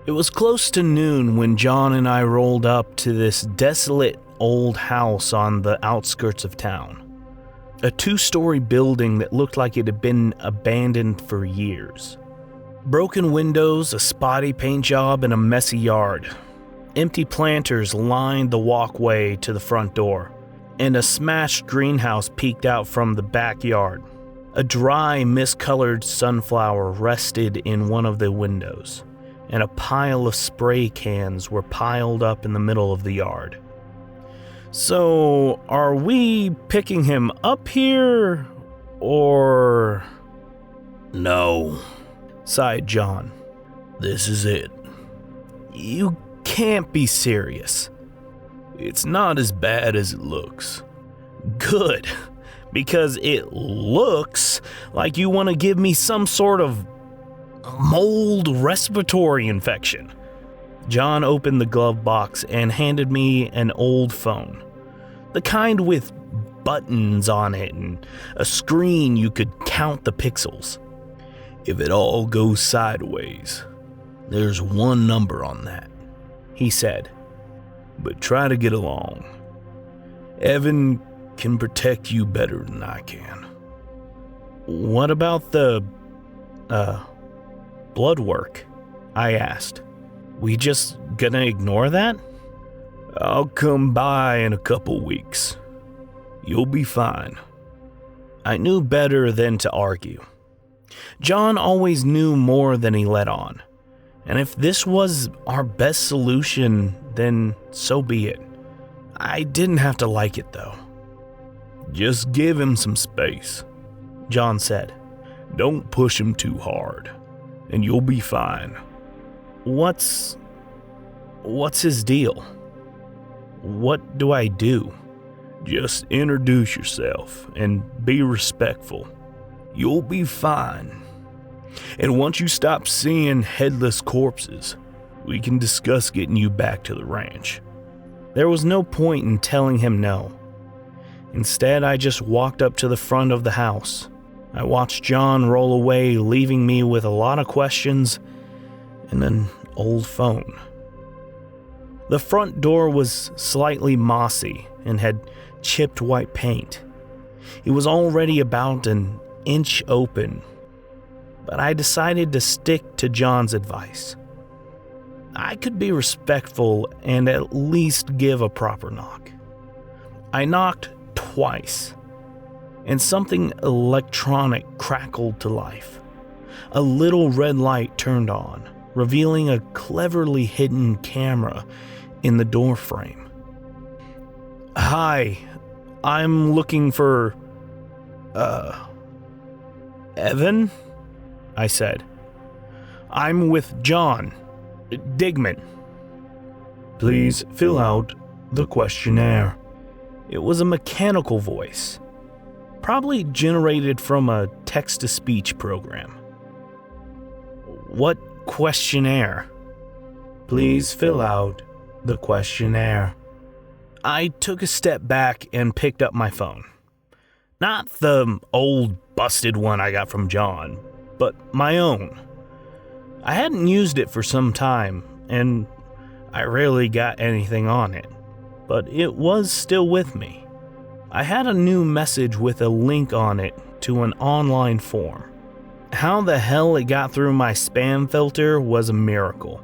It was close to noon when John and I rolled up to this desolate old house on the outskirts of town. A 2-story building that looked like it had been abandoned for years. Broken windows, a spotty paint job, and a messy yard. Empty planters lined the walkway to the front door, and a smashed greenhouse peeked out from the backyard. A dry, mist-colored sunflower rested in one of the windows, and a pile of spray cans were piled up in the middle of the yard. So, are we picking him up here, or... No, sighed John. This is it. You can't be serious. It's not as bad as it looks. Good, because it looks like you want to give me some sort of mold respiratory infection. John opened the glove box and handed me an old phone. The kind with buttons on it and a screen you could count the pixels. If it all goes sideways, there's one number on that, he said. But try to get along. Evan can protect you better than I can. What about the, blood work? I asked. We just gonna ignore that? I'll come by in a couple weeks. You'll be fine. I knew better than to argue. John always knew more than he let on. And if this was our best solution, then so be it. I didn't have to like it, though. Just give him some space, John said. Don't push him too hard, and you'll be fine. What's his deal? What do I do? Just introduce yourself and be respectful. You'll be fine. And once you stop seeing headless corpses, we can discuss getting you back to the ranch. There was no point in telling him no. Instead, I just walked up to the front of the house. I watched John roll away, leaving me with a lot of questions and an old phone. The front door was slightly mossy and had chipped white paint. It was already about an inch open, but I decided to stick to John's advice. I could be respectful and at least give a proper knock. I knocked twice, and something electronic crackled to life. A little red light turned on, revealing a cleverly hidden camera in the door frame. Hi, I'm looking for, Evan? I said. I'm with John D.D.Wikman. Please fill out the questionnaire. It was a mechanical voice, probably generated from a text-to-speech program. What questionnaire? Please fill out the questionnaire. I took a step back and picked up my phone. Not the old busted one I got from John, but my own. I hadn't used it for some time, and I rarely got anything on it, but it was still with me. I had a new message with a link on it to an online form. How the hell it got through my spam filter was a miracle,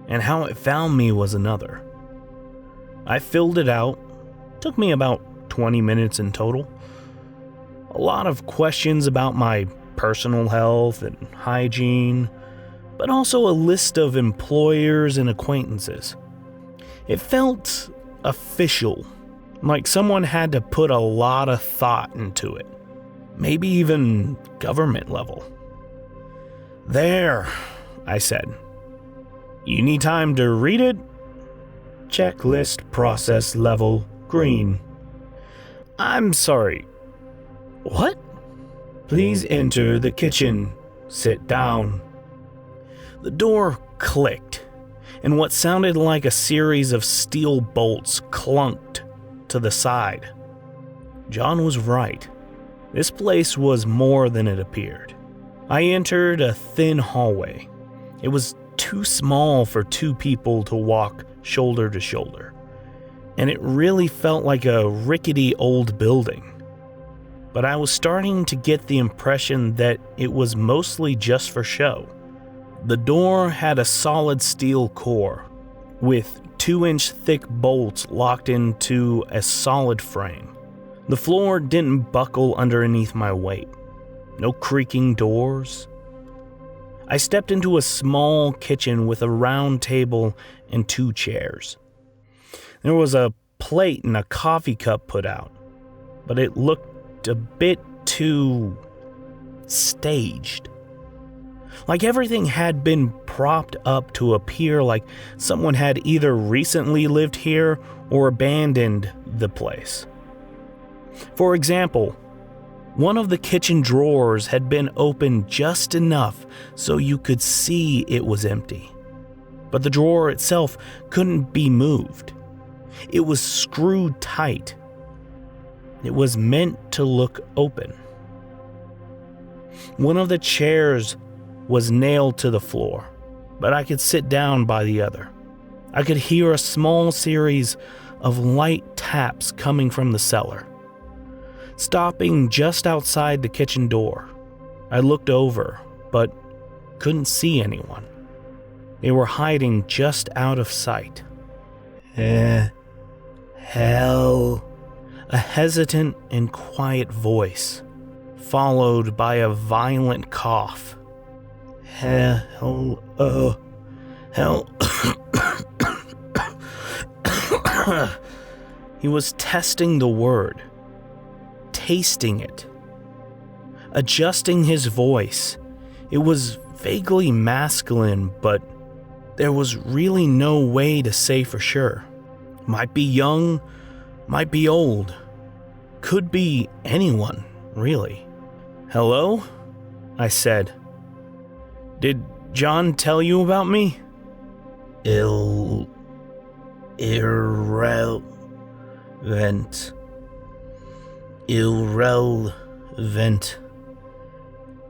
and how it found me was another. I filled it out. Took me about 20 minutes in total. A lot of questions about my personal health and hygiene, but also a list of employers and acquaintances. It felt official, like someone had to put a lot of thought into it, maybe even government level. There, I said. You need time to read it? Checklist process level green. I'm sorry. What? Please enter the kitchen. Sit down. The door clicked, and what sounded like a series of steel bolts clunked to the side. John was right. This place was more than it appeared. I entered a thin hallway. It was too small for two people to walk shoulder to shoulder, and it really felt like a rickety old building. But I was starting to get the impression that it was mostly just for show. The door had a solid steel core, with 2-inch thick bolts locked into a solid frame. The floor didn't buckle underneath my weight. No creaking doors. I stepped into a small kitchen with a round table and 2 chairs. There was a plate and a coffee cup put out, but it looked a bit too staged. Like everything had been propped up to appear like someone had either recently lived here or abandoned the place. For example, one of the kitchen drawers had been opened just enough so you could see it was empty, but the drawer itself couldn't be moved. It was screwed tight. It was meant to look open. One of the chairs was nailed to the floor, but I could sit down by the other. I could hear a small series of light taps coming from the cellar, stopping just outside the kitchen door. I looked over, but couldn't see anyone. They were hiding just out of sight. Hell. A hesitant and quiet voice, followed by a violent cough. Hell. He was testing the word, tasting it, adjusting his voice. It was vaguely masculine, but there was really no way to say for sure. Might be young, might be old, could be anyone, really. Hello? I said. Did John tell you about me? Irrelevant.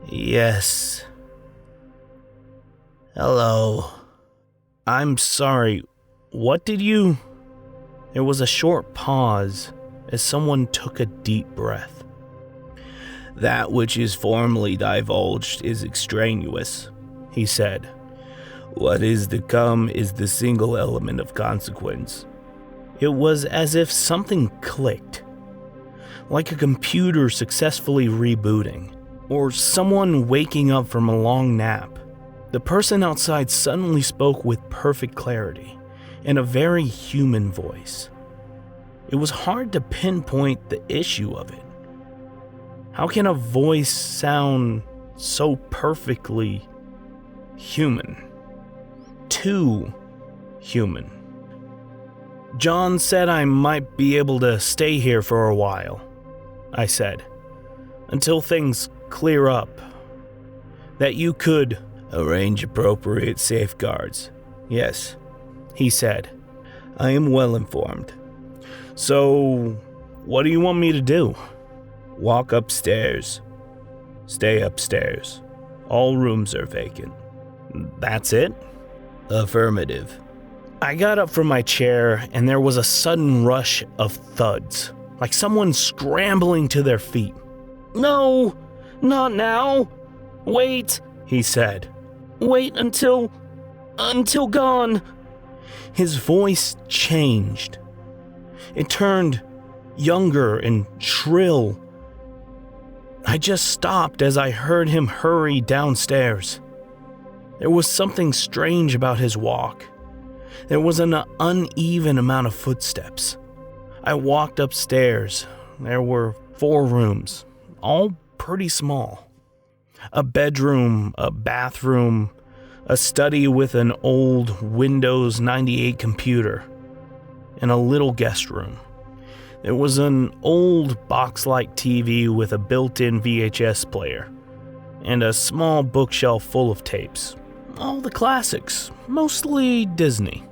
Yes. Hello. I'm sorry, what did you... There was a short pause as someone took a deep breath. That which is formally divulged is extraneous, he said. What is to come is the single element of consequence. It was as if something clicked, like a computer successfully rebooting, or someone waking up from a long nap. The person outside suddenly spoke with perfect clarity, in a very human voice. It was hard to pinpoint the issue of it. How can a voice sound so perfectly human? Too human. John said I might be able to stay here for a while, I said, until things clear up. That you could arrange appropriate safeguards. Yes, he said. I am well informed. So, what do you want me to do? Walk upstairs. Stay upstairs. All rooms are vacant. That's it? Affirmative. I got up from my chair and there was a sudden rush of thuds, like someone scrambling to their feet. No, not now. Wait, he said. Wait until gone. His voice changed. It turned younger and shrill. I just stopped as I heard him hurry downstairs. There was something strange about his walk. There was an uneven amount of footsteps. I walked upstairs. There were 4 rooms, all pretty small. A bedroom, a bathroom, a study with an old Windows 98 computer, and a little guest room. There was an old box-like TV with a built-in VHS player, and a small bookshelf full of tapes. All the classics, mostly Disney.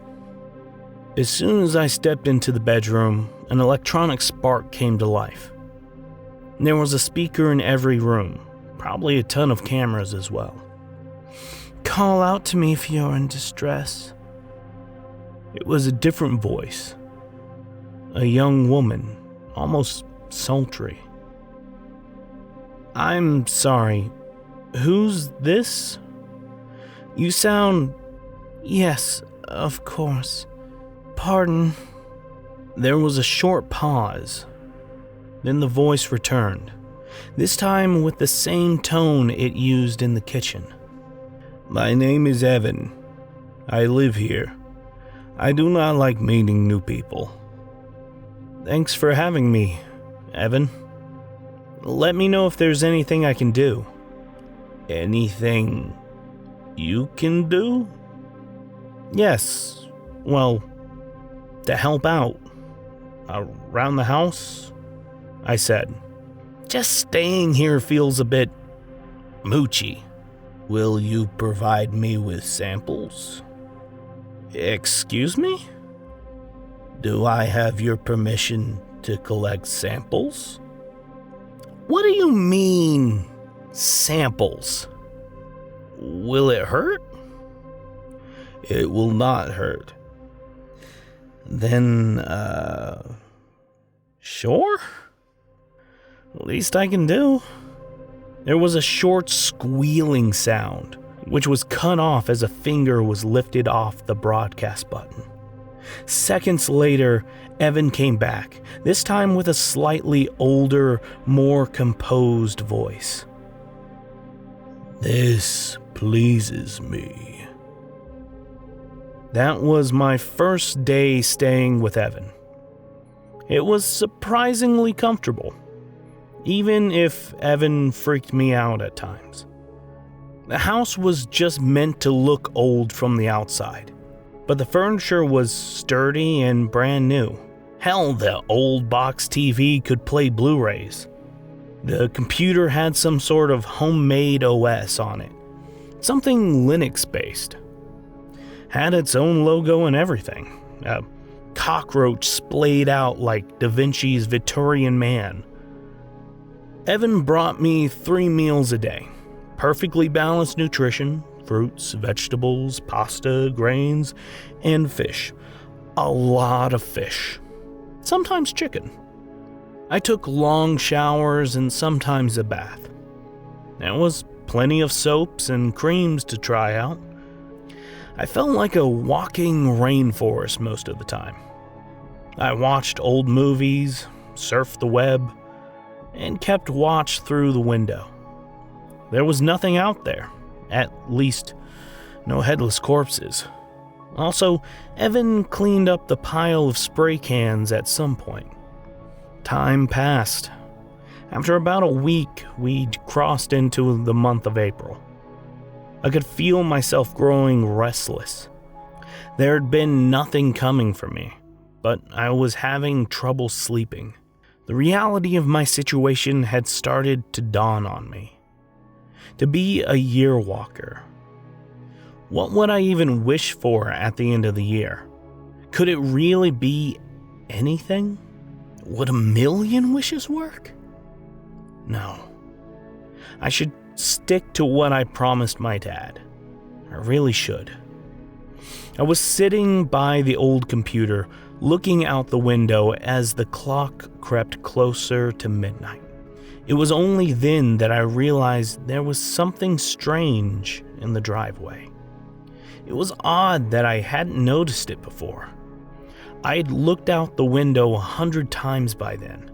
As soon as I stepped into the bedroom, an electronic spark came to life. There was a speaker in every room, probably a ton of cameras as well. Call out to me if you're in distress. It was a different voice. A young woman, almost sultry. I'm sorry. Who's this? You sound... Yes, of course. Pardon. There was a short pause. Then the voice returned, this time with the same tone it used in the kitchen. My name is Evan. I live here. I do not like meeting new people. Thanks for having me, Evan. Let me know if there's anything I can do. Anything you can do? Yes. Well, to help out. Around the house, I said. Just staying here feels a bit moochy. Will you provide me with samples? Excuse me? Do I have your permission to collect samples? What do you mean, samples? Will it hurt? It will not hurt. Then, sure? Least I can do. There was a short squealing sound, which was cut off as a finger was lifted off the broadcast button. Seconds later, Evan came back, this time with a slightly older, more composed voice. This pleases me. That was my first day staying with Evan. It was surprisingly comfortable, even if Evan freaked me out at times. The house was just meant to look old from the outside, but the furniture was sturdy and brand new. Hell, the old box TV could play Blu-rays. The computer had some sort of homemade OS on it, something Linux-based. Had its own logo and everything. A cockroach splayed out like Da Vinci's Victorian man. Evan brought me 3 meals a day. Perfectly balanced nutrition, fruits, vegetables, pasta, grains, and fish. A lot of fish. Sometimes chicken. I took long showers and sometimes a bath. There was plenty of soaps and creams to try out. I felt like a walking rainforest most of the time. I watched old movies, surfed the web, and kept watch through the window. There was nothing out there, at least no headless corpses. Also, Evan cleaned up the pile of spray cans at some point. Time passed. After about a week, we'd crossed into the month of April. I could feel myself growing restless. There had been nothing coming for me, but I was having trouble sleeping. The reality of my situation had started to dawn on me. To be a Yearwalker. What would I even wish for at the end of the year? Could it really be anything? Would 1,000,000 wishes work? No. I should stick to what I promised my dad. I really should. I was sitting by the old computer, looking out the window as the clock crept closer to midnight. It was only then that I realized there was something strange in the driveway. It was odd that I hadn't noticed it before. I'd looked out the window 100 times by then.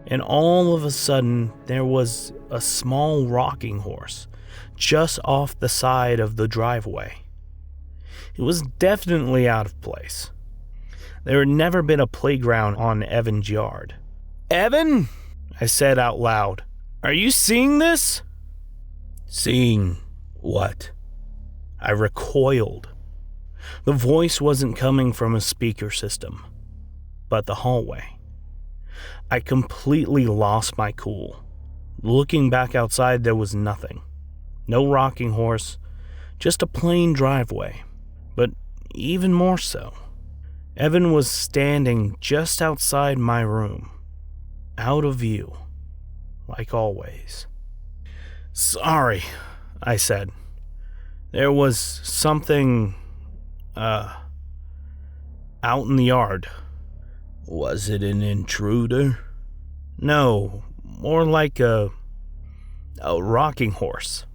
And all of a sudden, there was a small rocking horse just off the side of the driveway. It was definitely out of place. There had never been a playground on Evan's yard. "Evan," I said out loud, "are you seeing this?" Seeing what? I recoiled. The voice wasn't coming from a speaker system, but the hallway. I completely lost my cool. Looking back outside, there was nothing. No rocking horse, just a plain driveway. But even more so, Evan was standing just outside my room, out of view, like always. "Sorry," I said. There was something, out in the yard. Was it an intruder? No, more like a rocking horse.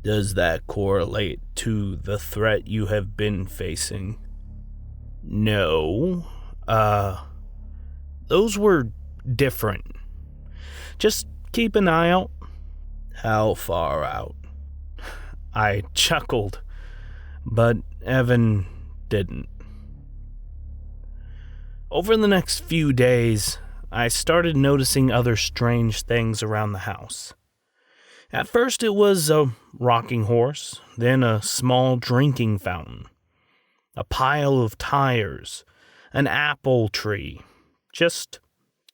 Does that correlate to the threat you have been facing? No, those were different. Just keep an eye out. How far out? I chuckled, but Evan didn't. Over the next few days, I started noticing other strange things around the house. At first it was a rocking horse, then a small drinking fountain, a pile of tires, an apple tree, just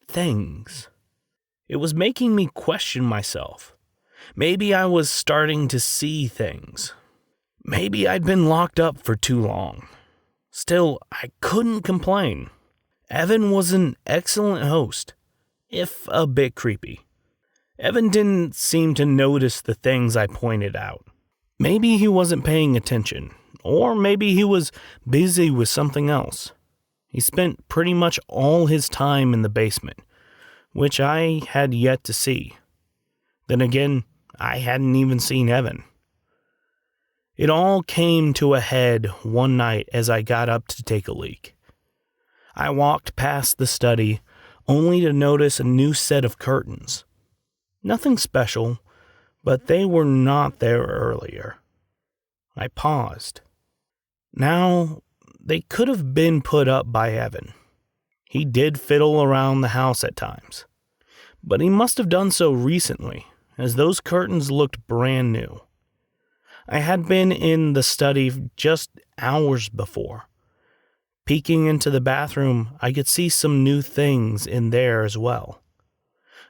things. It was making me question myself. Maybe I was starting to see things. Maybe I'd been locked up for too long. Still, I couldn't complain. Evan was an excellent host, if a bit creepy. Evan didn't seem to notice the things I pointed out. Maybe he wasn't paying attention, or maybe he was busy with something else. He spent pretty much all his time in the basement, which I had yet to see. Then again, I hadn't even seen Evan. It all came to a head one night as I got up to take a leak. I walked past the study, only to notice a new set of curtains. Nothing special, but they were not there earlier. I paused. Now, they could have been put up by Evan. He did fiddle around the house at times, but he must have done so recently, as those curtains looked brand new. I had been in the study just hours before. Peeking into the bathroom, I could see some new things in there as well.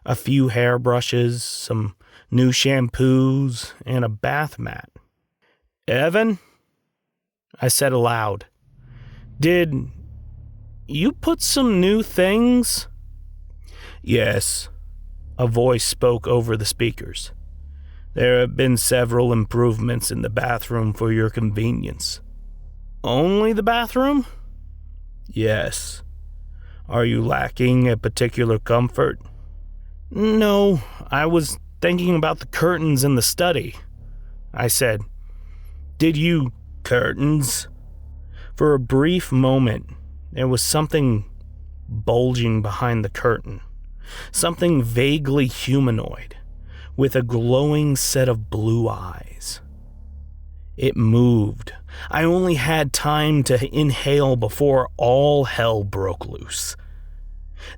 A few hairbrushes, some new shampoos, and a bath mat. "Evan?" I said aloud. "Did you put some new things?" Yes, a voice spoke over the speakers. "There have been several improvements in the bathroom for your convenience." "Only the bathroom?" "Yes. Are you lacking a particular comfort?" "No, I was thinking about the curtains in the study," I said. "Did you..." "Curtains?" For a brief moment, there was something bulging behind the curtain. Something vaguely humanoid, with a glowing set of blue eyes. It moved. I only had time to inhale before all hell broke loose.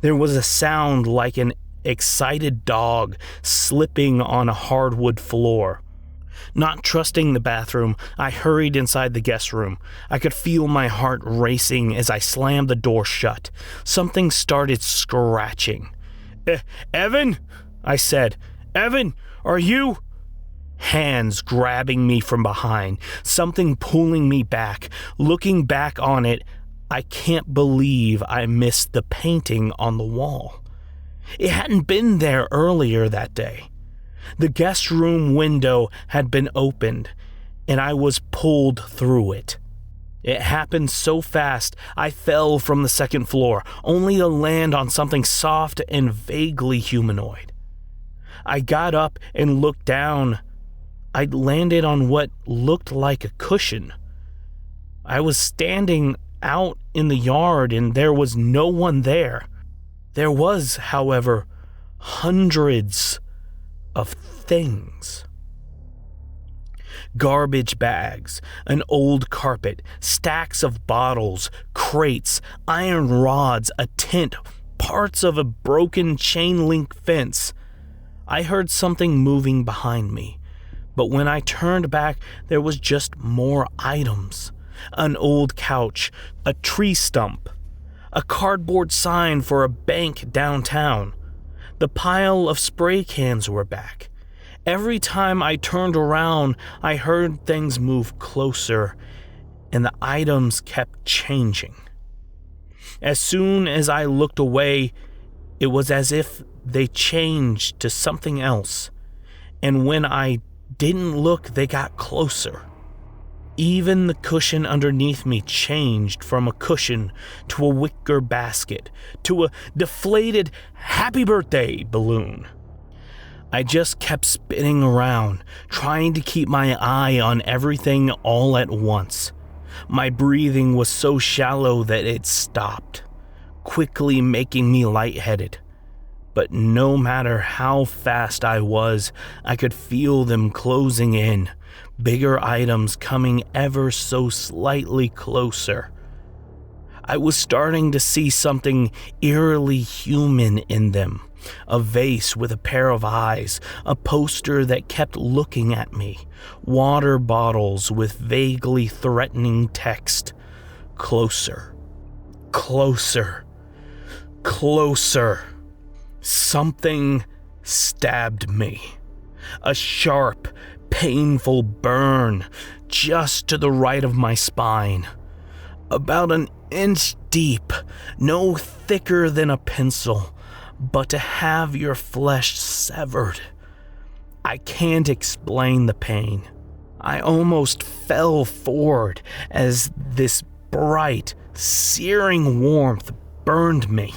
There was a sound like an excited dog slipping on a hardwood floor. Not trusting the bathroom, I hurried inside the guest room. I could feel my heart racing as I slammed the door shut. Something started scratching. "Evan?" I said. "Evan, are you..." Hands grabbing me from behind, something pulling me back. Looking back on it, I can't believe I missed the painting on the wall. It hadn't been there earlier that day. The guest room window had been opened, and I was pulled through it. It happened so fast, I fell from the second floor, only to land on something soft and vaguely humanoid. I got up and looked down. I'd landed on what looked like a cushion. I was standing out in the yard and there was no one there. There was, however, hundreds of things. Garbage bags, an old carpet, stacks of bottles, crates, iron rods, a tent, parts of a broken chain link fence. I heard something moving behind me, but when I turned back, there was just more items. An old couch, a tree stump, a cardboard sign for a bank downtown. The pile of spray cans were back. Every time I turned around, I heard things move closer, and the items kept changing. As soon as I looked away, it was as if they changed to something else, and when I didn't look, they got closer. Even the cushion underneath me changed from a cushion to a wicker basket to a deflated happy birthday balloon. I just kept spinning around, trying to keep my eye on everything all at once. My breathing was so shallow that it stopped, quickly making me lightheaded. But no matter how fast I was, I could feel them closing in, bigger items coming ever so slightly closer. I was starting to see something eerily human in them. A vase with a pair of eyes, a poster that kept looking at me, water bottles with vaguely threatening text. Closer, closer, closer. Something stabbed me. A sharp, painful burn just to the right of my spine. About an inch deep, no thicker than a pencil, but to have your flesh severed. I can't explain the pain. I almost fell forward as this bright, searing warmth burned me.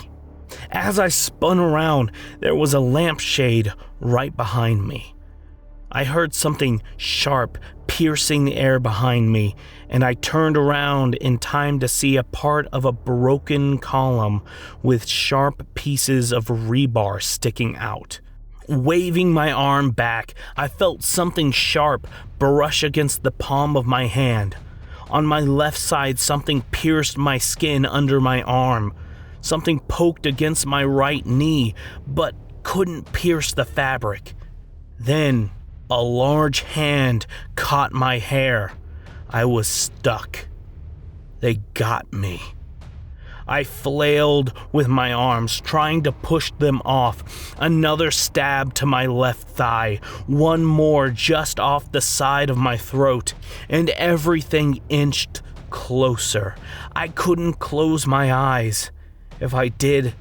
As I spun around, there was a lampshade right behind me. I heard something sharp piercing the air behind me, and I turned around in time to see a part of a broken column with sharp pieces of rebar sticking out. Waving my arm back, I felt something sharp brush against the palm of my hand. On my left side, something pierced my skin under my arm. Something poked against my right knee, but couldn't pierce the fabric. Then, a large hand caught my hair. I was stuck. They got me. I flailed with my arms, trying to push them off. Another stab to my left thigh, one more just off the side of my throat, and everything inched closer. I couldn't close my eyes. If I did,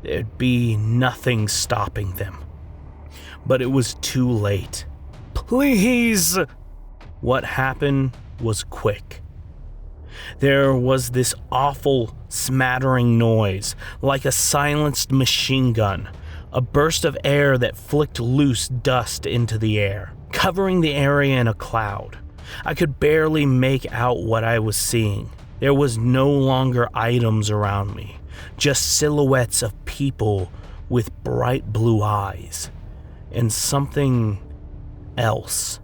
there'd be nothing stopping them. But it was too late. Please! What happened was quick. There was this awful smattering noise, like a silenced machine gun, a burst of air that flicked loose dust into the air, covering the area in a cloud. I could barely make out what I was seeing. There was no longer items around me, just silhouettes of people with bright blue eyes, and something else.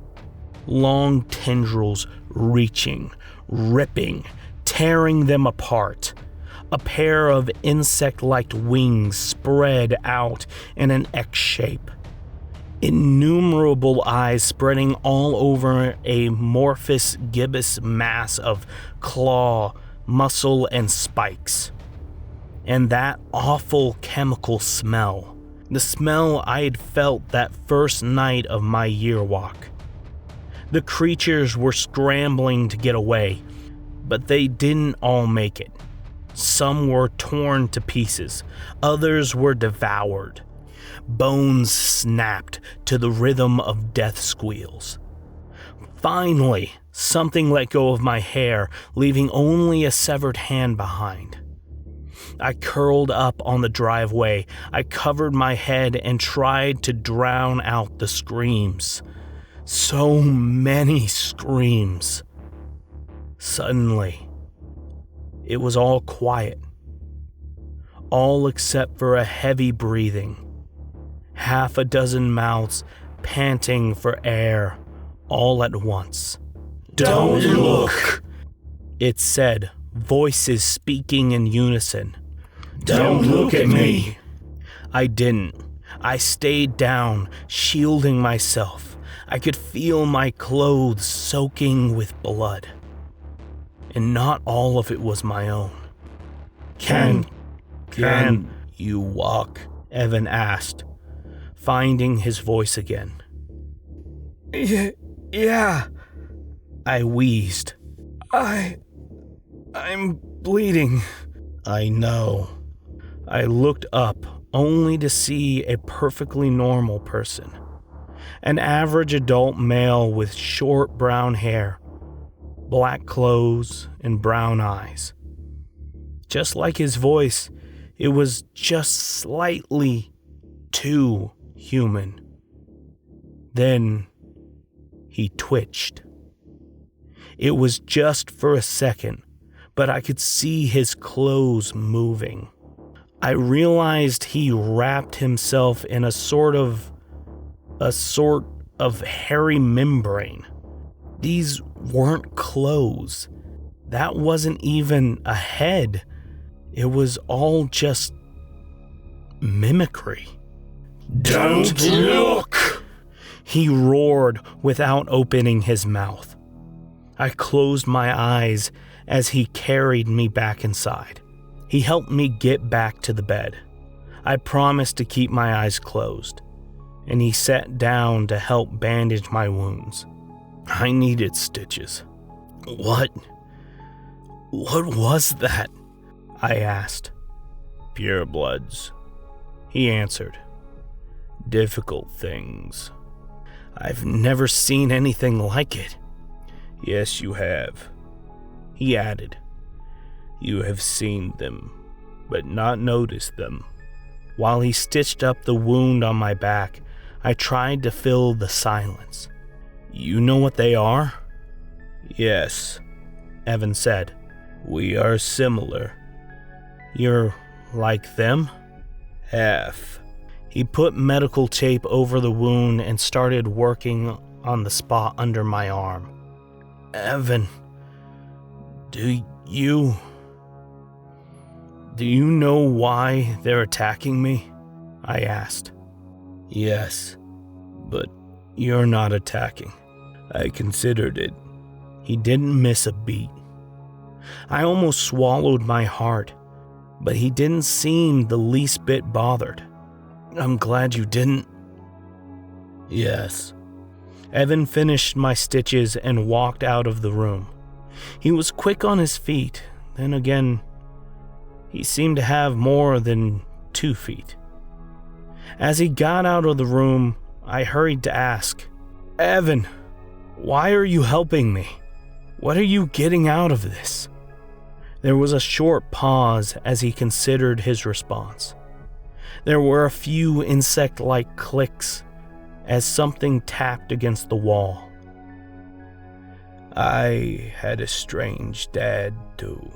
Long tendrils reaching, ripping, tearing them apart. A pair of insect-like wings spread out in an X shape. Innumerable eyes spreading all over a amorphous gibbous mass of claw, muscle, and spikes. And that awful chemical smell. The smell I had felt that first night of my year walk. The creatures were scrambling to get away, but they didn't all make it. Some were torn to pieces, others were devoured. Bones snapped to the rhythm of death squeals. Finally, something let go of my hair, leaving only a severed hand behind. I curled up on the driveway. I covered my head and tried to drown out the screams. So many screams. Suddenly, it was all quiet. All except for a heavy breathing. Half a dozen mouths panting for air all at once. Don't look, it said, voices speaking in unison. Don't look at me. I didn't. I stayed down, shielding myself. I could feel my clothes soaking with blood. And not all of it was my own. Can you walk? Evan asked, finding his voice again. Yeah. I wheezed. I'm bleeding. I know. I looked up only to see a perfectly normal person. An average adult male with short brown hair, black clothes, and brown eyes. Just like his voice, it was just slightly too human. Then he twitched. It was just for a second, but I could see his clothes moving. I realized he wrapped himself in a sort of hairy membrane. These weren't clothes. That wasn't even a head. It was all just mimicry. Don't look! He roared without opening his mouth. I closed my eyes as he carried me back inside. He helped me get back to the bed. I promised to keep my eyes closed, and he sat down to help bandage my wounds. I needed stitches. What was that? I asked. Purebloods, he answered. Difficult things. I've never seen anything like it. Yes, you have, he added. You have seen them, but not noticed them. While he stitched up the wound on my back, I tried to fill the silence. You know what they are? Yes, Evan said. We are similar. You're like them? Half. He put medical tape over the wound and started working on the spot under my arm. Evan, do you know why they're attacking me? I asked. Yes, but you're not attacking. I considered it. He didn't miss a beat. I almost swallowed my heart, but he didn't seem the least bit bothered. I'm glad you didn't. Yes. Evan finished my stitches and walked out of the room. He was quick on his feet. Then again, he seemed to have more than 2 feet. As he got out of the room, I hurried to ask, Evan, why are you helping me? What are you getting out of this? There was a short pause as he considered his response. There were a few insect-like clicks as something tapped against the wall. I had a strange dad, too.